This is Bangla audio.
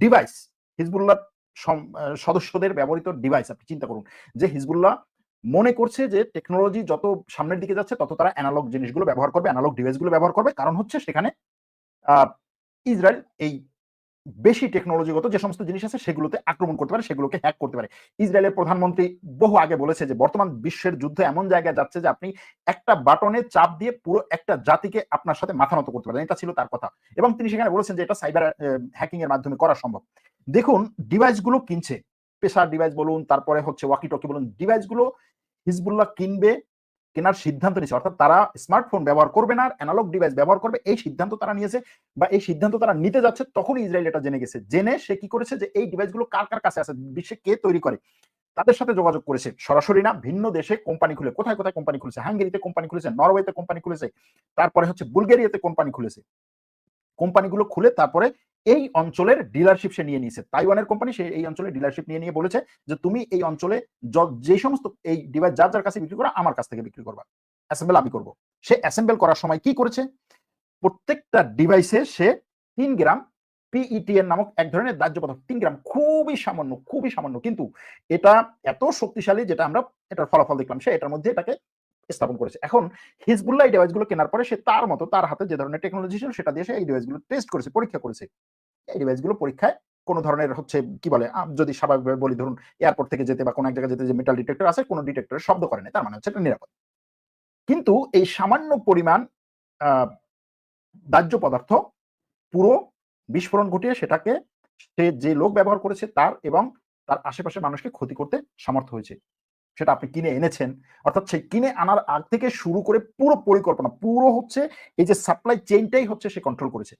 ডিভাইস, হিজবুল্লাহ সদস্যদের ব্যবহৃত ডিভাইস আপনি চিন্তা করুন যে হিজবুল্লাহ মনে করছে যে টেকনোলজি যত সামনের দিকে যাচ্ছে তত তারা অ্যানালগ জিনিসগুলো ব্যবহার করবে, অ্যানালগ ডিভাইসগুলো ব্যবহার করবে। কারণ হচ্ছে সেখানে আ ইসরায়েল এই বেশি টেকনোলজিগত যে সমস্ত জিনিস আছে সেগুলোতে আক্রমণ করতে পারে, সেগুলোকে হ্যাক করতে পারে। ইসরায়েলের প্রধানমন্ত্রী বহু আগে বলেছে যে বর্তমান বিশ্বের যুদ্ধ এমন জায়গায় যাচ্ছে যে আপনি একটা বাটনে চাপ দিয়ে পুরো একটা জাতিকে আপনার সাথে মাথা নত করতে পারেন। এটা ছিল তার কথা। এবং তিনি সেখানে বলেছেন যে এটা সাইবার হ্যাকিং এর মাধ্যমে করা সম্ভব। দেখুন ডিভাইসগুলো কিনছে। পেসার ডিভাইস বলুন, তারপরে হচ্ছে ওয়াকি-টকি বলুন, ডিভাইসগুলো হিজবুল্লাহ কিনবে, কেনার সিদ্ধান্ত নিয়েছে। অর্থাৎ তারা স্মার্টফোন ব্যবহার করবে না, আর অ্যানালগ ডিভাইস ব্যবহার করবে এই সিদ্ধান্ত তারা নিয়েছে বা এই সিদ্ধান্ত তারা নিতে যাচ্ছে তখনই ইসরায়েল এটা জেনে গেছে। জেনে সে কি করেছে যে এই ডিভাইসগুলো কার কাছে আছে, বিশ্বে কে তৈরি করে তাদের সাথে যোগাযোগ করেছে। সরাসরি না, ভিন্ন দেশে কোম্পানি খুলে কোথায় কোম্পানি খুলেছে, হাঙ্গেরিতে কোম্পানি খুলেছে, নরওয়েতে কোম্পানি খুলেছে, তারপরে হচ্ছে বুলগেরিয়াতে কোম্পানি খুলেছে। কোম্পানিগুলো খুলে তারপরে এই অঞ্চলের ডিলারশিপ সে নিয়ে নিয়েছে। তাইওয়ানের কোম্পানি সে এই অঞ্চলের ডিলারশিপ নিয়ে বলেছে যে তুমি এই অঞ্চলে যে সমস্ত এই ডিভাইস যার কাছে বিক্রি করা আমার কাছ থেকে বিক্রি করবা, অ্যাসেম্বল আমি করব। সে অ্যাসেম্বল করার সময় কি করেছে, প্রত্যেকটা ডিভাইসে সে ৩ গ্রাম পিইটিএন নামক এক ধরনের দাহ্য পদার্থ, ৩ গ্রাম, খুবই সামান্য, কিন্তু এটা এত শক্তিশালী যেটা আমরা এটার ফলাফল দেখলাম, সে এটার মধ্যে এটাকে স্থাপন করেছে। এখন হিজবুল্লাহ এই ডিভাইসগুলো কেনার পরে সে তার মতো তার হাতে যে ধরনের টেকনোলজি ছিল সেটা দিয়ে সে এই ডিভাইসগুলো টেস্ট করেছে, পরীক্ষা করেছে। এই ডিভাইসগুলো পরীক্ষায় কোন ধরনের হচ্ছে কি বলে, যদি স্বাভাবিকভাবে বলি, ধরুন এয়ারপোর্ট থেকে যেতে বা কোন এক জায়গায় যেতে যে মেটাল ডিটেক্টর আছে, কোন ডিটেক্টরের শব্দ করে নাই, তার মানে হচ্ছে এটা নিরাপদ। কিন্তু এই সামান্য পরিমাণ আ দাহ্য পদার্থ পুরো বিস্ফোরণ ঘটিয়ে সেটাকে সে যে লোক ব্যবহার করেছে তার এবং তার আশেপাশের মানুষকে ক্ষতি করতে সামর্থ্য হয়েছে। সেটা আপনি কিনে এনেছেন। অর্থাৎ সেই কিনে আনার আগ থেকে শুরু করে পুরো পরিকল্পনা, পুরো হচ্ছে এই যে সাপ্লাই চেইনটাই হচ্ছে সে কন্ট্রোল করেছে।